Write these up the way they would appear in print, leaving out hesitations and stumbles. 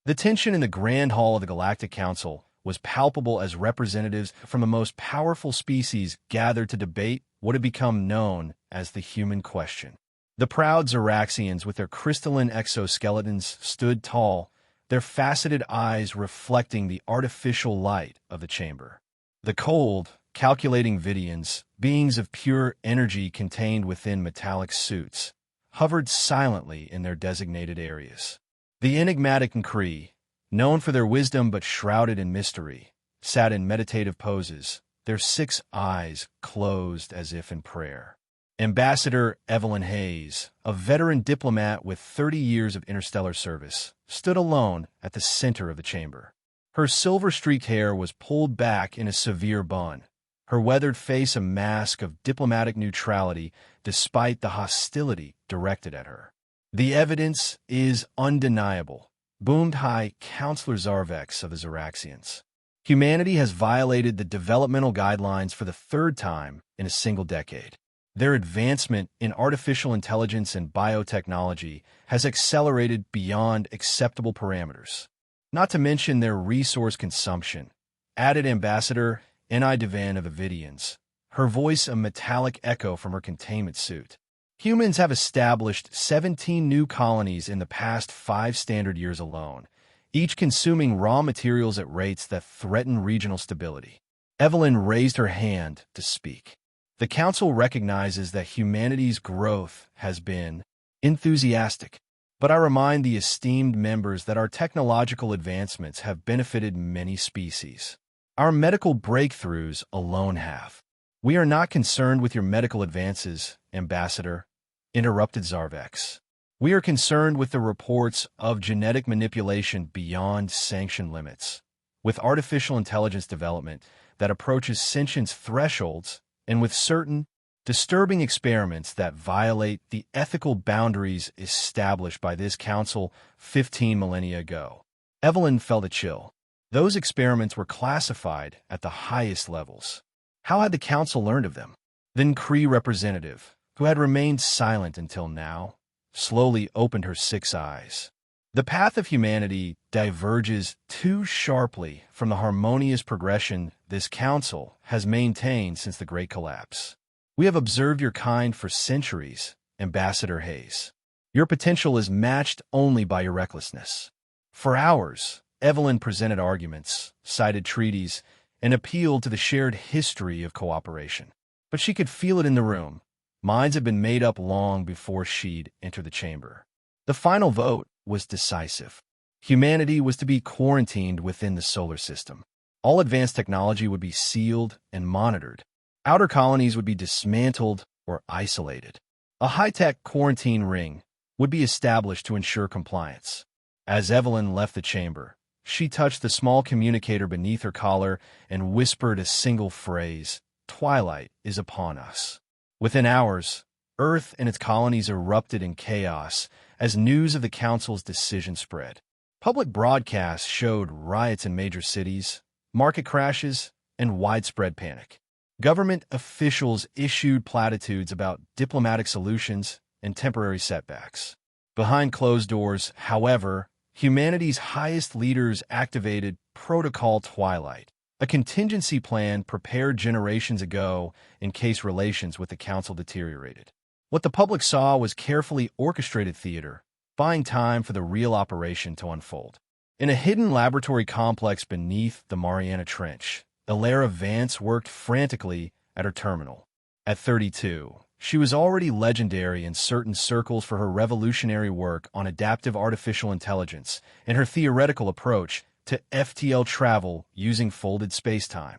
The tension in the Grand Hall of the Galactic Council was palpable as representatives from the most powerful species gathered to debate what had become known as the human question. The proud Xeraxians, with their crystalline exoskeletons, stood tall, their faceted eyes reflecting the artificial light of the chamber. The cold, calculating Vidians, beings of pure energy contained within metallic suits, hovered silently in their designated areas. The enigmatic Nkri, known for their wisdom but shrouded in mystery, sat in meditative poses, their 6 eyes closed as if in prayer. Ambassador Evelyn Hayes, a veteran diplomat with 30 years of interstellar service, stood alone at the center of the chamber. Her silver-streaked hair was pulled back in a severe bun, her weathered face a mask of diplomatic neutrality despite the hostility directed at her. "The evidence is undeniable," boomed High Counselor Zarvex of the Xeraxians. "Humanity has violated the developmental guidelines for the 3rd time in a single decade. Their advancement in artificial intelligence and biotechnology has accelerated beyond acceptable parameters, not to mention their resource consumption," added Ambassador N.I. Devan of the Vidians, her voice a metallic echo from her containment suit. "Humans have established 17 new colonies in the past 5 standard years alone, each consuming raw materials at rates that threaten regional stability." Evelyn raised her hand to speak. "The Council recognizes that humanity's growth has been enthusiastic, but I remind the esteemed members that our technological advancements have benefited many species. Our medical breakthroughs alone have." "We are not concerned with your medical advances, Ambassador," interrupted Zarvex. "We are concerned with the reports of genetic manipulation beyond sanction limits, with artificial intelligence development that approaches sentience thresholds, and with certain disturbing experiments that violate the ethical boundaries established by this council 15 millennia ago." Evelyn felt a chill. Those experiments were classified at the highest levels. How had the council learned of them? The Nkri representative, who had remained silent until now, slowly opened her 6 eyes. "The path of humanity diverges too sharply from the harmonious progression this council has maintained since the Great Collapse. We have observed your kind for centuries, Ambassador Hayes. Your potential is matched only by your recklessness." For hours, Evelyn presented arguments, cited treaties, and appealed to the shared history of cooperation. But she could feel it in the room. Minds had been made up long before she'd entered the chamber. The final vote was decisive. Humanity was to be quarantined within the solar system. All advanced technology would be sealed and monitored. Outer colonies would be dismantled or isolated. A high-tech quarantine ring would be established to ensure compliance. As Evelyn left the chamber, she touched the small communicator beneath her collar and whispered a single phrase: "Twilight is upon us." Within hours, Earth and its colonies erupted in chaos as news of the Council's decision spread. Public broadcasts showed riots in major cities, market crashes, and widespread panic. Government officials issued platitudes about diplomatic solutions and temporary setbacks. Behind closed doors, however, humanity's highest leaders activated Protocol Twilight, a contingency plan prepared generations ago in case relations with the Council deteriorated. What the public saw was carefully orchestrated theater, buying time for the real operation to unfold. In a hidden laboratory complex beneath the Mariana Trench, Elara Vance worked frantically at her terminal. At 32, she was already legendary in certain circles for her revolutionary work on adaptive artificial intelligence and her theoretical approach to FTL travel using folded spacetime,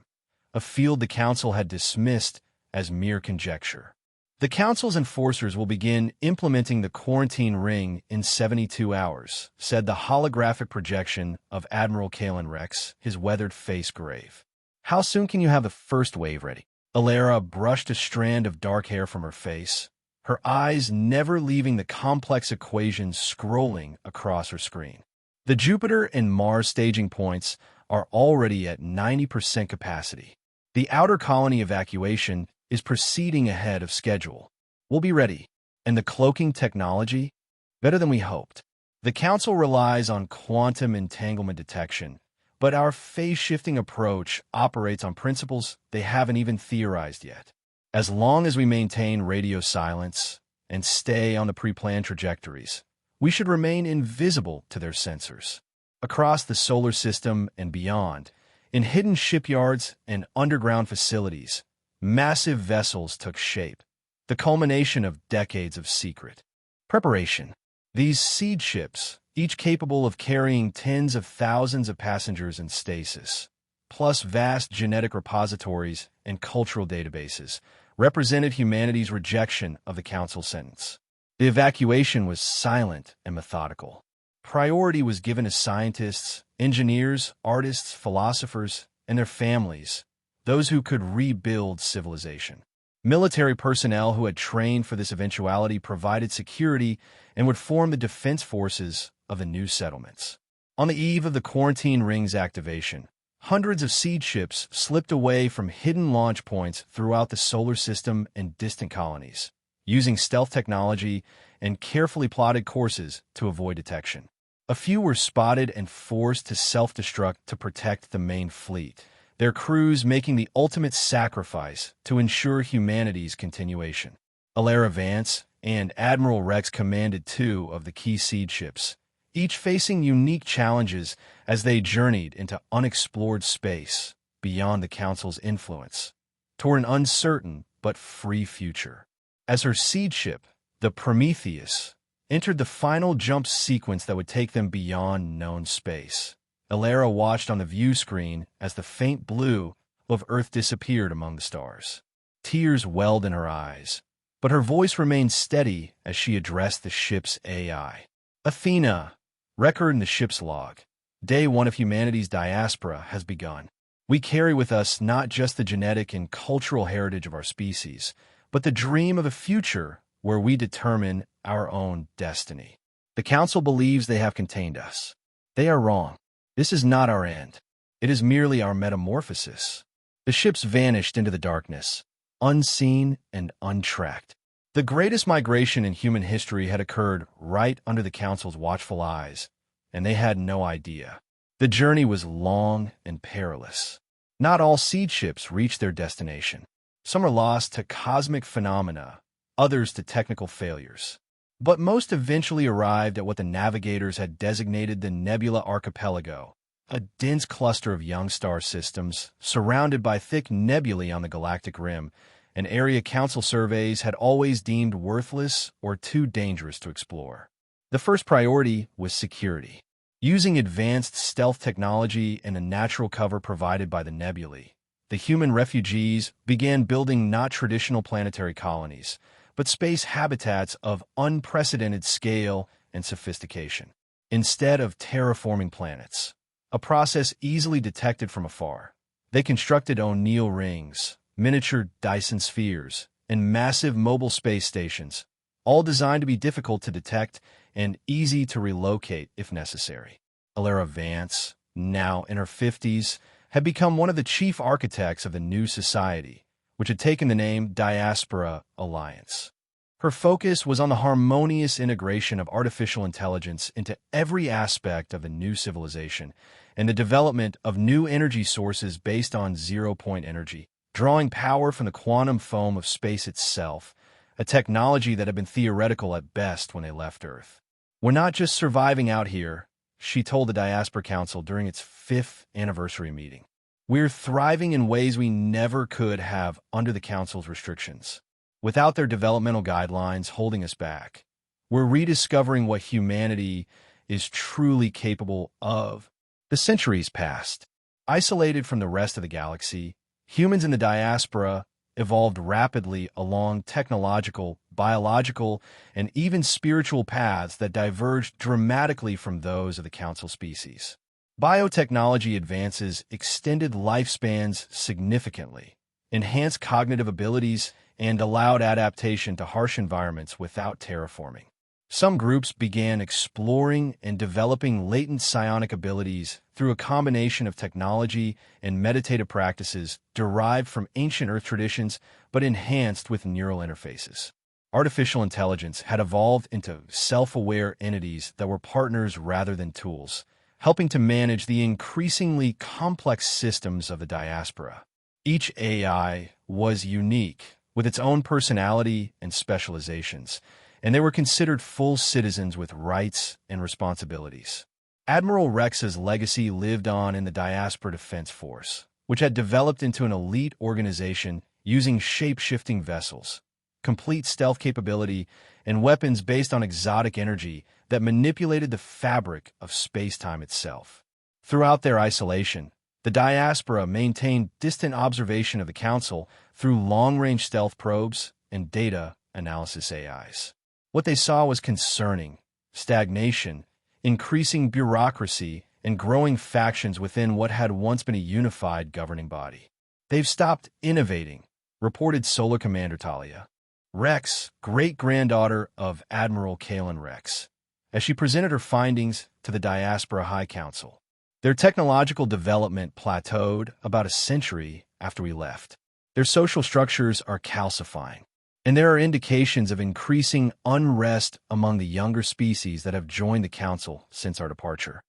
a field the Council had dismissed as mere conjecture. The Council's enforcers will begin implementing the quarantine ring in 72 hours, said the holographic projection of Admiral Kalen Rex, his weathered face grave. "How soon can you have the first wave ready?" Elara brushed a strand of dark hair from her face, her eyes never leaving the complex equations scrolling across her screen. "The Jupiter and Mars staging points are already at 90% capacity. The outer colony evacuation is proceeding ahead of schedule. We'll be ready. And the cloaking technology? Better than we hoped." The Council relies on quantum entanglement detection, but our phase-shifting approach operates on principles they haven't even theorized yet. As long as we maintain radio silence and stay on the pre-planned trajectories, we should remain invisible to their sensors. Across the solar system and beyond, in hidden shipyards and underground facilities, massive vessels took shape, the culmination of decades of secret preparation. These seed ships, each capable of carrying tens of thousands of passengers in stasis, plus vast genetic repositories and cultural databases, represented humanity's rejection of the Council's sentence. The evacuation was silent and methodical. Priority was given to scientists, engineers, artists, philosophers, and their families, those who could rebuild civilization. Military personnel who had trained for this eventuality provided security and would form the defense forces of the new settlements. On the eve of the quarantine ring's activation, hundreds of seed ships slipped away from hidden launch points throughout the solar system and distant colonies, using stealth technology and carefully plotted courses to avoid detection. A few were spotted and forced to self-destruct to protect the main fleet, their crews making the ultimate sacrifice to ensure humanity's continuation. Alara Vance and Admiral Rex commanded two of the key seed ships, each facing unique challenges as they journeyed into unexplored space beyond the Council's influence, toward an uncertain but free future. As her seed ship, the Prometheus, entered the final jump sequence that would take them beyond known space, Alara watched on the view screen as the faint blue of Earth disappeared among the stars. Tears welled in her eyes, but her voice remained steady as she addressed the ship's AI. Athena, record in the ship's log. Day 1 of humanity's diaspora has begun. We carry with us not just the genetic and cultural heritage of our species, but the dream of a future where we determine our own destiny. The Council believes they have contained us. They are wrong. This is not our end. It is merely our metamorphosis. The ships vanished into the darkness, unseen and untracked. The greatest migration in human history had occurred right under the Council's watchful eyes, and they had no idea. The journey was long and perilous. Not all seed ships reached their destination. Some are lost to cosmic phenomena, others to technical failures. But most eventually arrived at what the navigators had designated the Nebula Archipelago, a dense cluster of young star systems surrounded by thick nebulae on the galactic rim, an area Council surveys had always deemed worthless or too dangerous to explore. The first priority was security. Using advanced stealth technology and a natural cover provided by the nebulae, the human refugees began building not traditional planetary colonies, but space habitats of unprecedented scale and sophistication. Instead of terraforming planets, a process easily detected from afar, they constructed O'Neill rings, miniature Dyson spheres, and massive mobile space stations, all designed to be difficult to detect and easy to relocate if necessary. Alara Vance, now in her 50s, had become one of the chief architects of the new society, which had taken the name Diaspora Alliance. Her focus was on the harmonious integration of artificial intelligence into every aspect of the new civilization and the development of new energy sources based on zero-point energy, drawing power from the quantum foam of space itself, a technology that had been theoretical at best when they left Earth. "We're not just surviving out here," she told the Diaspora Council during its 5th anniversary meeting. "We're thriving in ways we never could have under the Council's restrictions. Without their developmental guidelines holding us back, we're rediscovering what humanity is truly capable of." The centuries passed. Isolated from the rest of the galaxy, humans in the diaspora evolved rapidly along technological, biological, and even spiritual paths that diverged dramatically from those of the Council species. Biotechnology advances extended lifespans significantly, enhanced cognitive abilities, and allowed adaptation to harsh environments without terraforming. Some groups began exploring and developing latent psionic abilities through a combination of technology and meditative practices derived from ancient Earth traditions but enhanced with neural interfaces. artificial intelligence had evolved into self-aware entities that were partners rather than tools, helping to manage the increasingly complex systems of the diaspora. Each AI was unique, with its own personality and specializations, and they were considered full citizens with rights and responsibilities. Admiral Rex's legacy lived on in the Diaspora Defense Force, which had developed into an elite organization using shape-shifting vessels, complete stealth capability, and weapons based on exotic energy that manipulated the fabric of space-time itself. Throughout their isolation, the Diaspora maintained distant observation of the Council through long-range stealth probes and data analysis AIs. What they saw was concerning: stagnation, increasing bureaucracy, and growing factions within what had once been a unified governing body. "They've stopped innovating," reported Solar Commander Talia, Rex, great-granddaughter of Admiral Kalen Rex, as she presented her findings to the Diaspora High Council. "Their technological development plateaued about a century after we left. Their social structures are calcifying, and there are indications of increasing unrest among the younger species that have joined the Council since our departure.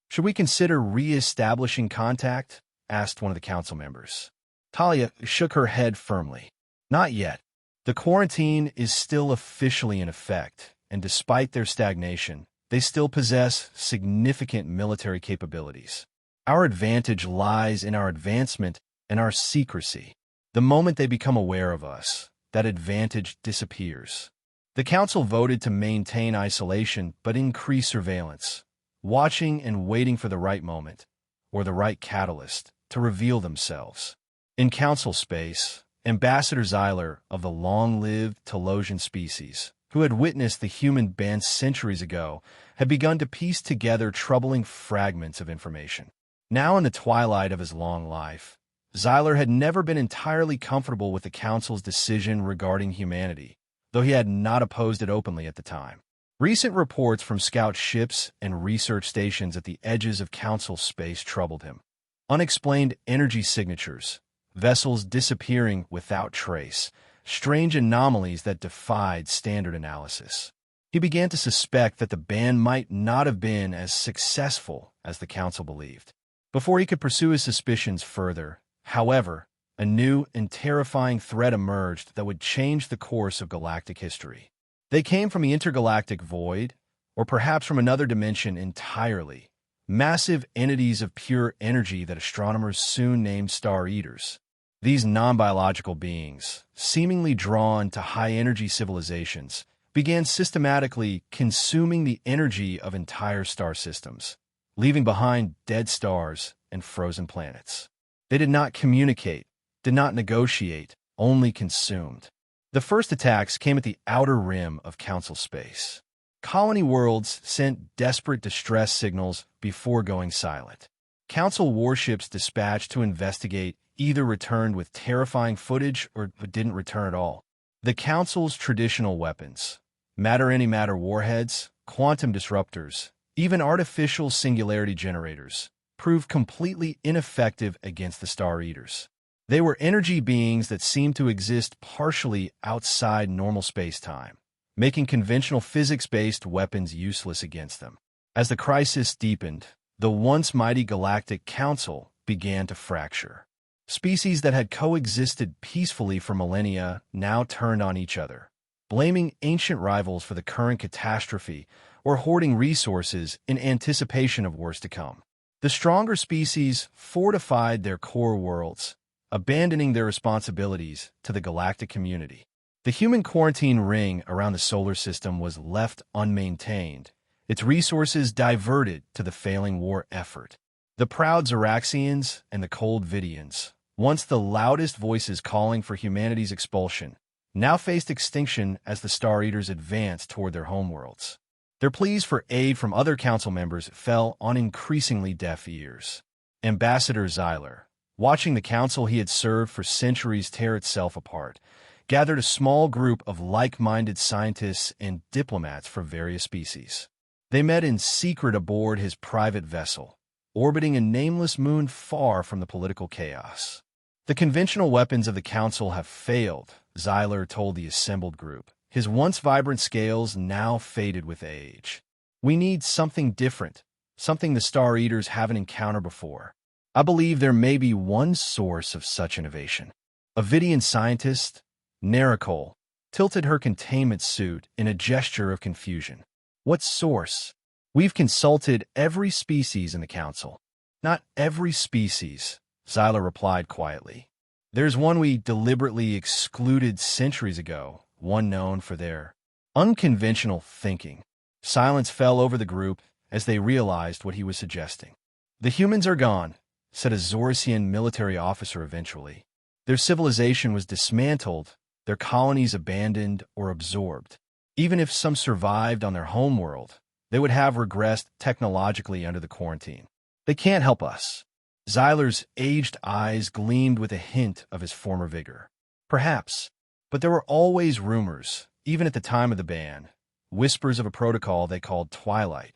Should we consider re-establishing contact?" asked one of the Council members. Talia shook her head firmly. "Not yet. The quarantine is still officially in effect, and despite their stagnation, they still possess significant military capabilities. Our advantage lies in our advancement and our secrecy. The moment they become aware of us, that advantage disappears." The Council voted to maintain isolation but increase surveillance, watching and waiting for the right moment, or the right catalyst, to reveal themselves. In Council space, Ambassador Zyler of the long-lived Telosian species, who had witnessed the human band centuries ago, had begun to piece together troubling fragments of information. Now in the twilight of his long life, Zyler had never been entirely comfortable with the Council's decision regarding humanity, though he had not opposed it openly at the time. Recent reports from scout ships and research stations at the edges of Council space troubled him. Unexplained energy signatures, vessels disappearing without trace, strange anomalies that defied standard analysis. He began to suspect that the band might not have been as successful as the Council believed. Before he could pursue his suspicions further, however, a new and terrifying threat emerged that would change the course of galactic history. They came from the intergalactic void, or perhaps from another dimension entirely. Massive entities of pure energy that astronomers soon named Star Eaters. These non-biological beings, seemingly drawn to high-energy civilizations, began systematically consuming the energy of entire star systems, leaving behind dead stars and frozen planets. They did not communicate, did not negotiate, only consumed. The first attacks came at the outer rim of Council space. Colony worlds sent desperate distress signals before going silent. Council warships dispatched to investigate either returned with terrifying footage or didn't return at all. The Council's traditional weapons, matter-antimatter warheads, quantum disruptors, even artificial singularity generators, proved completely ineffective against the Star Eaters. They were energy beings that seemed to exist partially outside normal space-time, making conventional physics-based weapons useless against them. As the crisis deepened, the once mighty Galactic Council began to fracture. Species that had coexisted peacefully for millennia now turned on each other, blaming ancient rivals for the current catastrophe or hoarding resources in anticipation of worse to come. The stronger species fortified their core worlds, abandoning their responsibilities to the galactic community. The human quarantine ring around the solar system was left unmaintained, its resources diverted to the failing war effort. The proud Xeraxians and the cold Vidians, once the loudest voices calling for humanity's expulsion, now faced extinction as the Star Eaters advanced toward their homeworlds. Their pleas for aid from other council members fell on increasingly deaf ears. Ambassador Zyler, watching the council he had served for centuries tear itself apart, gathered a small group of like-minded scientists and diplomats from various species. They met in secret aboard his private vessel, orbiting a nameless moon far from the political chaos. "The conventional weapons of the Council have failed," Zyler told the assembled group, His once vibrant scales now faded with age. We need something different, something the Star Eaters haven't encountered before. I believe there may be one source of such innovation. A Vidian scientist, Naricole, tilted her containment suit in a gesture of confusion. What source? We've consulted every species in the Council. Not every species, Xyla replied quietly. There's one we deliberately excluded centuries ago, one known for their unconventional thinking. Silence fell over the group as they realized what he was suggesting. The humans are gone, said a Zorasian military officer eventually. Their civilization was dismantled, their colonies abandoned or absorbed. Even if some survived on their homeworld, they would have regressed technologically under the quarantine. They can't help us. Xyler's aged eyes gleamed with a hint of his former vigor. Perhaps, but there were always rumors, even at the time of the ban, whispers of a protocol they called Twilight.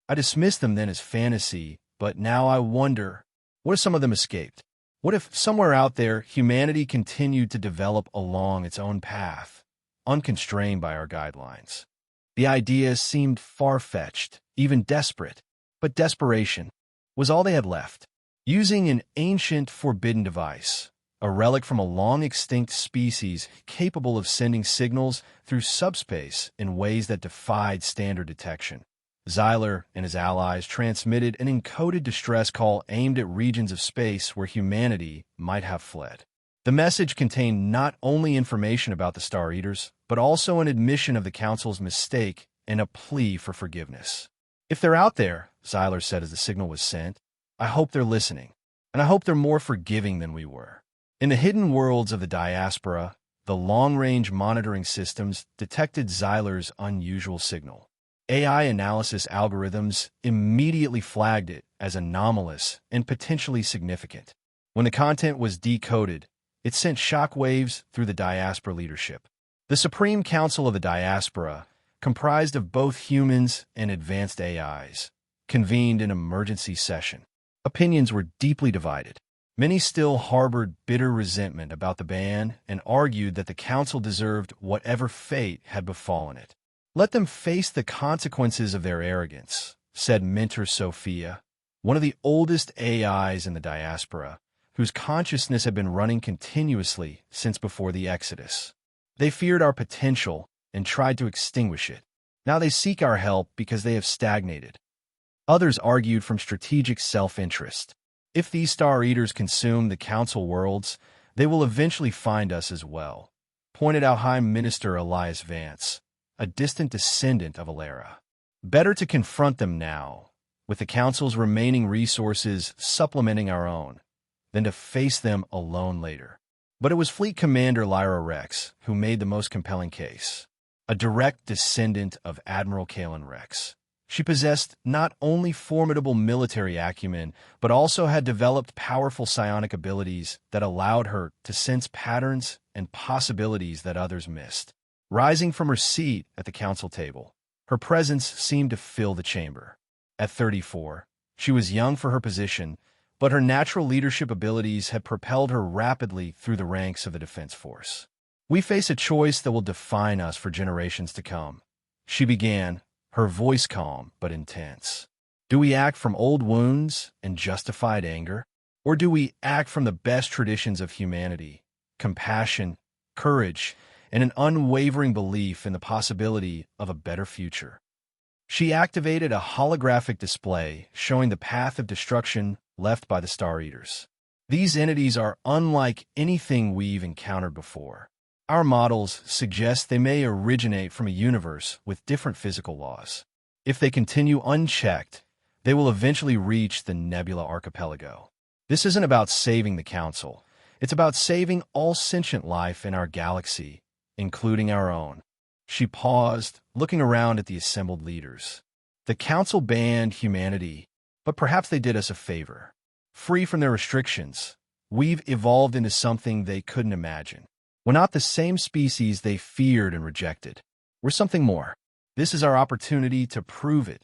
I dismissed them then as fantasy, but now I wonder, what if some of them escaped? What if somewhere out there humanity continued to develop along its own path, unconstrained by our guidelines? The idea seemed far-fetched, even desperate, but desperation was all they had left. Using an ancient forbidden device, a relic from a long-extinct species capable of sending signals through subspace in ways that defied standard detection, Xyler and his allies transmitted an encoded distress call aimed at regions of space where humanity might have fled. The message contained not only information about the Star Eaters, but also an admission of the Council's mistake and a plea for forgiveness. If they're out there, Xyler said as the signal was sent, I hope they're listening, and I hope they're more forgiving than we were. In the hidden worlds of the diaspora, the long-range monitoring systems detected Xyler's unusual signal. AI analysis algorithms immediately flagged it as anomalous and potentially significant. When the content was decoded, it sent shockwaves through the diaspora leadership. The Supreme Council of the Diaspora, comprised of both humans and advanced AIs, convened an emergency session. Opinions were deeply divided. Many still harbored bitter resentment about the ban and argued that the Council deserved whatever fate had befallen it. Let them face the consequences of their arrogance, said Mentor Sophia, one of the oldest AIs in the diaspora, whose consciousness had been running continuously since before the Exodus. They feared our potential and tried to extinguish it. Now they seek our help because they have stagnated. Others argued from strategic self-interest. If these Star Eaters consume the Council worlds, they will eventually find us as well, pointed out High Minister Elias Vance, a distant descendant of Alara. Better to confront them now, with the Council's remaining resources supplementing our own, than to face them alone later. But it was Fleet Commander Lyra Rex who made the most compelling case, a direct descendant of Admiral Kalen Rex. She possessed not only formidable military acumen, but also had developed powerful psionic abilities that allowed her to sense patterns and possibilities that others missed. Rising from her seat at the council table, her presence seemed to fill the chamber. At 34, she was young for her position, but her natural leadership abilities had propelled her rapidly through the ranks of the Defense Force. We face a choice that will define us for generations to come, she began, her voice calm but intense. Do we act from old wounds and justified anger? Or do we act from the best traditions of humanity, compassion, courage, and an unwavering belief in the possibility of a better future? She activated a holographic display showing the path of destruction left by the Star Eaters. These entities are unlike anything we've encountered before. Our models suggest they may originate from a universe with different physical laws. If they continue unchecked, they will eventually reach the Nebula Archipelago. This isn't about saving the Council. It's about saving all sentient life in our galaxy, including our own. She paused, looking around at the assembled leaders. The Council banned humanity, but perhaps they did us a favor. Free from their restrictions, we've evolved into something they couldn't imagine. We're not the same species they feared and rejected. We're something more. This is our opportunity to prove it,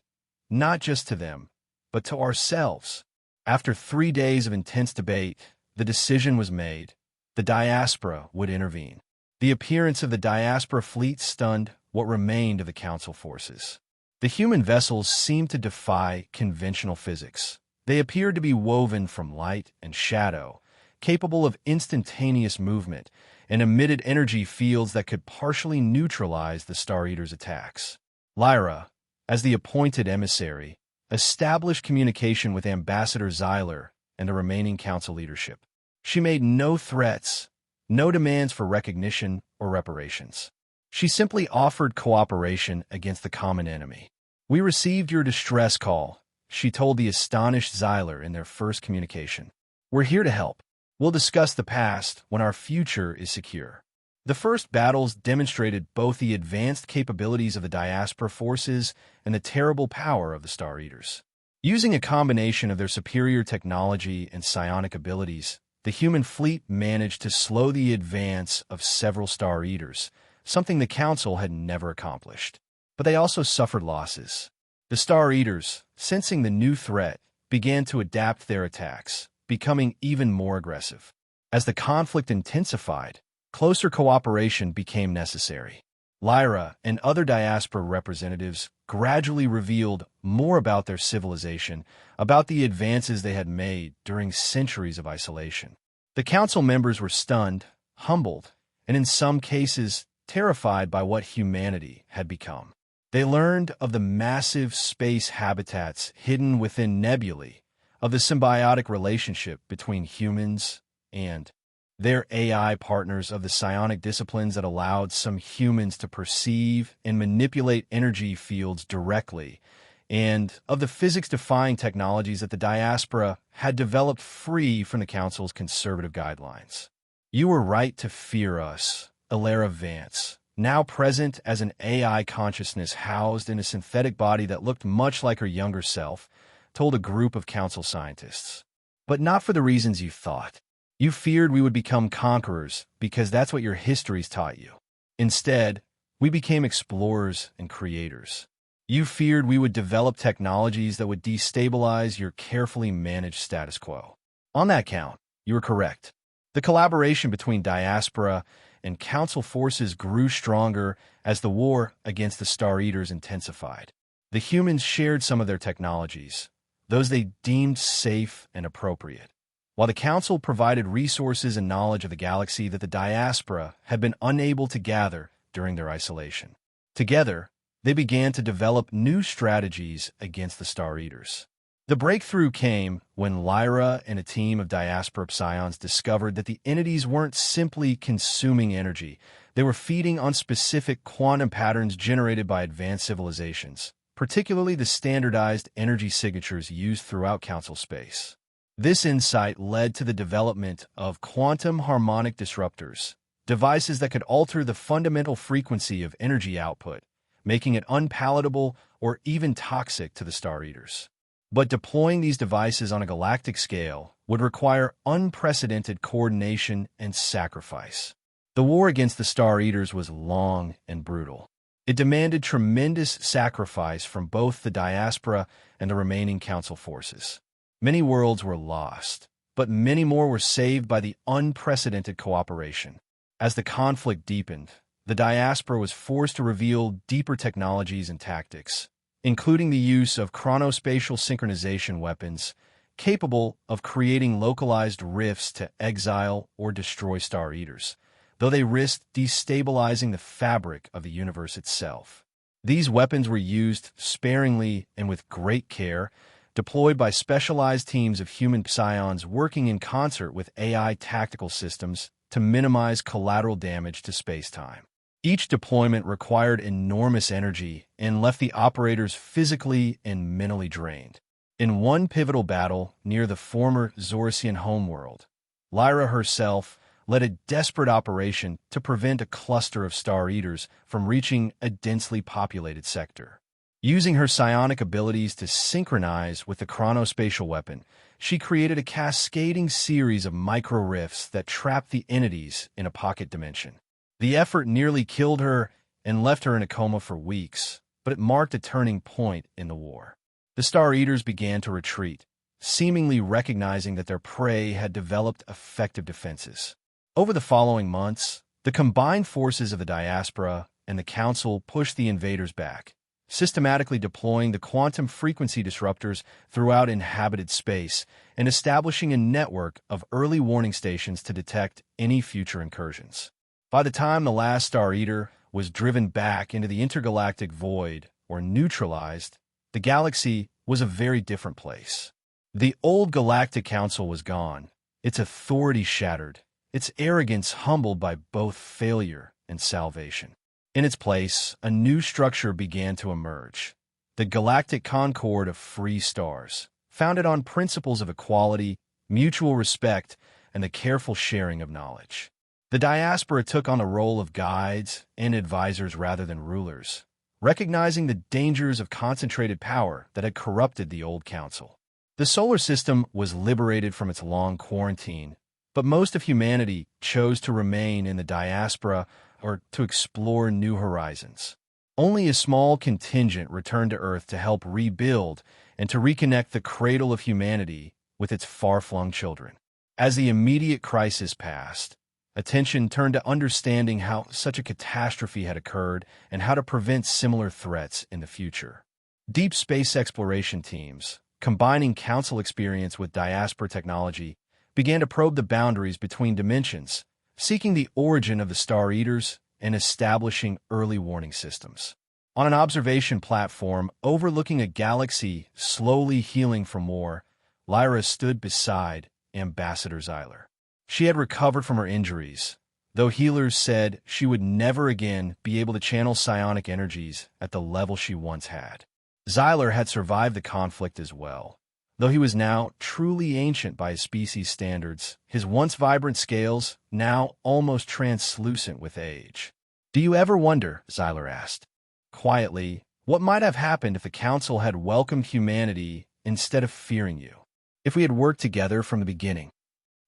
not just to them, but to ourselves. After 3 days of intense debate, the decision was made. The diaspora would intervene. The appearance of the diaspora fleet stunned what remained of the Council forces. The human vessels seemed to defy conventional physics. They appeared to be woven from light and shadow, capable of instantaneous movement, and emitted energy fields that could partially neutralize the Star Eaters' attacks. Lyra, as the appointed emissary, established communication with Ambassador Xyler and the remaining Council leadership. She made no threats, no demands for recognition or reparations. She simply offered cooperation against the common enemy. "We received your distress call," she told the astonished Xyler in their first communication. "We're here to help. We'll discuss the past when our future is secure." The first battles demonstrated both the advanced capabilities of the diaspora forces and the terrible power of the Star Eaters. Using a combination of their superior technology and psionic abilities, the human fleet managed to slow the advance of several Star Eaters, something the Council had never accomplished. But they also suffered losses. The Star Eaters, sensing the new threat, began to adapt their attacks, becoming even more aggressive. As the conflict intensified, closer cooperation became necessary. Lyra and other diaspora representatives gradually revealed more about their civilization, about the advances they had made during centuries of isolation. The Council members were stunned, humbled, and in some cases terrified by what humanity had become. They learned of the massive space habitats hidden within nebulae, of the symbiotic relationship between humans and their AI partners, of the psionic disciplines that allowed some humans to perceive and manipulate energy fields directly, and of the physics-defying technologies that the diaspora had developed free from the Council's conservative guidelines. "You were right to fear us," Alara Vance, now present as an AI consciousness housed in a synthetic body that looked much like her younger self, told a group of Council scientists. "But not for the reasons you thought. You feared we would become conquerors because that's what your histories taught you. Instead, we became explorers and creators. You feared we would develop technologies that would destabilize your carefully managed status quo. On that count, you were correct. The collaboration between diaspora and Council forces grew stronger as the war against the Star Eaters intensified. The humans shared some of their technologies, those they deemed safe and appropriate, while the Council provided resources and knowledge of the galaxy that the diaspora had been unable to gather during their isolation. Together, they began to develop new strategies against the Star Eaters. The breakthrough came when Lyra and a team of diaspora psions discovered that the entities weren't simply consuming energy, they were feeding on specific quantum patterns generated by advanced civilizations, particularly the standardized energy signatures used throughout Council space. This insight led to the development of quantum harmonic disruptors, devices that could alter the fundamental frequency of energy output, making it unpalatable or even toxic to the Star Eaters. But deploying these devices on a galactic scale would require unprecedented coordination and sacrifice. The war against the Star Eaters was long and brutal. It demanded tremendous sacrifice from both the diaspora and the remaining Council forces. Many worlds were lost, but many more were saved by the unprecedented cooperation. As the conflict deepened, the diaspora was forced to reveal deeper technologies and tactics, including the use of chronospatial synchronization weapons capable of creating localized rifts to exile or destroy Star Eaters, though they risked destabilizing the fabric of the universe itself. These weapons were used sparingly and with great care, deployed by specialized teams of human psions working in concert with AI tactical systems to minimize collateral damage to space-time. Each deployment required enormous energy and left the operators physically and mentally drained. In one pivotal battle near the former Zorsian homeworld, Lyra herself led a desperate operation to prevent a cluster of Star Eaters from reaching a densely populated sector. Using her psionic abilities to synchronize with the chronospatial weapon, she created a cascading series of micro-rifts that trapped the entities in a pocket dimension. The effort nearly killed her and left her in a coma for weeks, but it marked a turning point in the war. The Star Eaters began to retreat, seemingly recognizing that their prey had developed effective defenses. Over the following months, The combined forces of the diaspora and the Council pushed the invaders back, systematically deploying the quantum frequency disruptors throughout inhabited space and establishing a network of early warning stations to detect any future incursions. By the time the last Star Eater was driven back into the intergalactic void, or neutralized, the galaxy was a very different place. The old Galactic Council was gone, its authority shattered, its arrogance humbled by both failure and salvation. In its place, a new structure began to emerge, the Galactic Concord of Free Stars, founded on principles of equality, mutual respect, and the careful sharing of knowledge. The diaspora took on the role of guides and advisors rather than rulers, recognizing the dangers of concentrated power that had corrupted the old council. The solar system was liberated from its long quarantine, but most of humanity chose to remain in the diaspora or to explore new horizons. Only a small contingent returned to Earth to help rebuild and to reconnect the cradle of humanity with its far-flung children. As the immediate crisis passed, attention turned to understanding how such a catastrophe had occurred and how to prevent similar threats in the future. Deep space exploration teams, combining Council experience with diaspora technology, began to probe the boundaries between dimensions, seeking the origin of the Star Eaters and establishing early warning systems. On an observation platform overlooking a galaxy slowly healing from war, Lyra stood beside Ambassador Xyler. She had recovered from her injuries, though healers said she would never again be able to channel psionic energies at the level she once had. Xyler had survived the conflict as well. Though he was now truly ancient by his species standards, his once vibrant scales now almost translucent with age. "Do you ever wonder," Xyler asked, quietly, "what might have happened if the Council had welcomed humanity instead of fearing you? If we had worked together from the beginning?"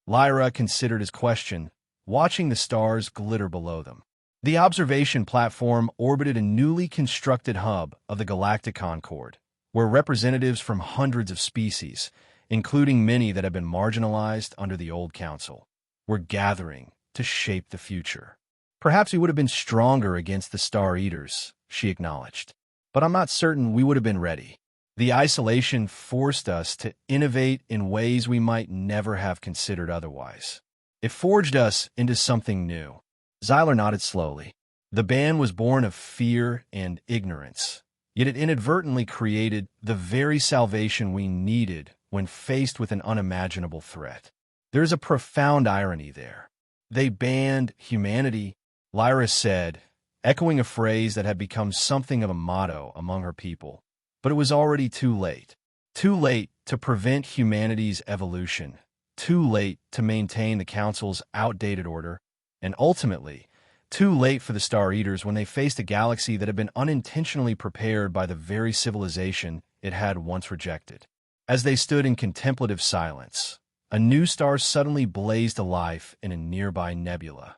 Lyra considered his question, watching the stars glitter below them. The observation platform orbited a newly constructed hub of the Galactic Concord, where representatives from hundreds of species, including many that had been marginalized under the old council, were gathering to shape the future. "Perhaps we would have been stronger against the Star Eaters," she acknowledged, "but I'm not certain we would have been ready. The isolation forced us to innovate in ways we might never have considered otherwise. It forged us into something new." Xyler nodded slowly. The ban was born of fear and ignorance, yet it inadvertently created the very salvation we needed when faced with an unimaginable threat. There is a profound irony there. "They banned humanity," Lyra said, echoing a phrase that had become something of a motto among her people. But it was already too late. Too late to prevent humanity's evolution, too late to maintain the Council's outdated order, and ultimately, too late for the Star Eaters when they faced a galaxy that had been unintentionally prepared by the very civilization it had once rejected. As they stood in contemplative silence, a new star suddenly blazed to life in a nearby nebula.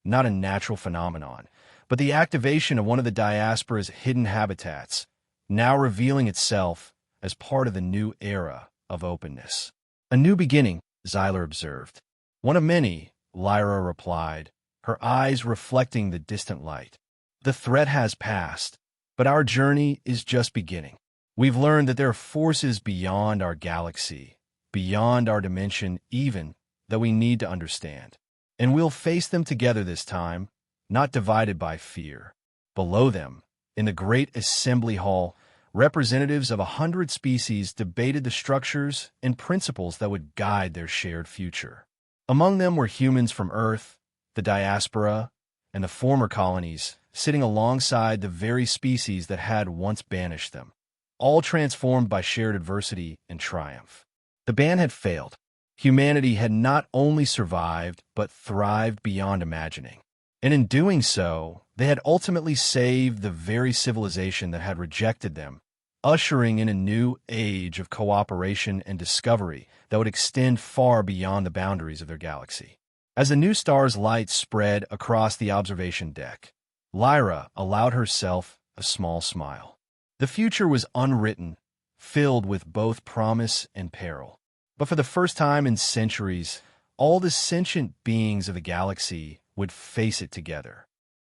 Not a natural phenomenon, but the activation of one of the diaspora's hidden habitats, now revealing itself as part of the new era of openness. "A new beginning," Xyler observed. "One of many," Lyra replied, her eyes reflecting the distant light. "The threat has passed, but our journey is just beginning. We've learned that there are forces beyond our galaxy, beyond our dimension even, that we need to understand. And we'll face them together this time, not divided by fear." Below them, in the great assembly hall, representatives of 100 species debated the structures and principles that would guide their shared future. Among them were humans from Earth, the diaspora, and the former colonies, sitting alongside the very species that had once banished them, all transformed by shared adversity and triumph. The ban had failed. Humanity had not only survived, but thrived beyond imagining. And in doing so, they had ultimately saved the very civilization that had rejected them, ushering in a new age of cooperation and discovery that would extend far beyond the boundaries of their galaxy. As the new star's light spread across the observation deck, Lyra allowed herself a small smile. The future was unwritten, filled with both promise and peril. But for the first time in centuries, all the sentient beings of the galaxy would face it together.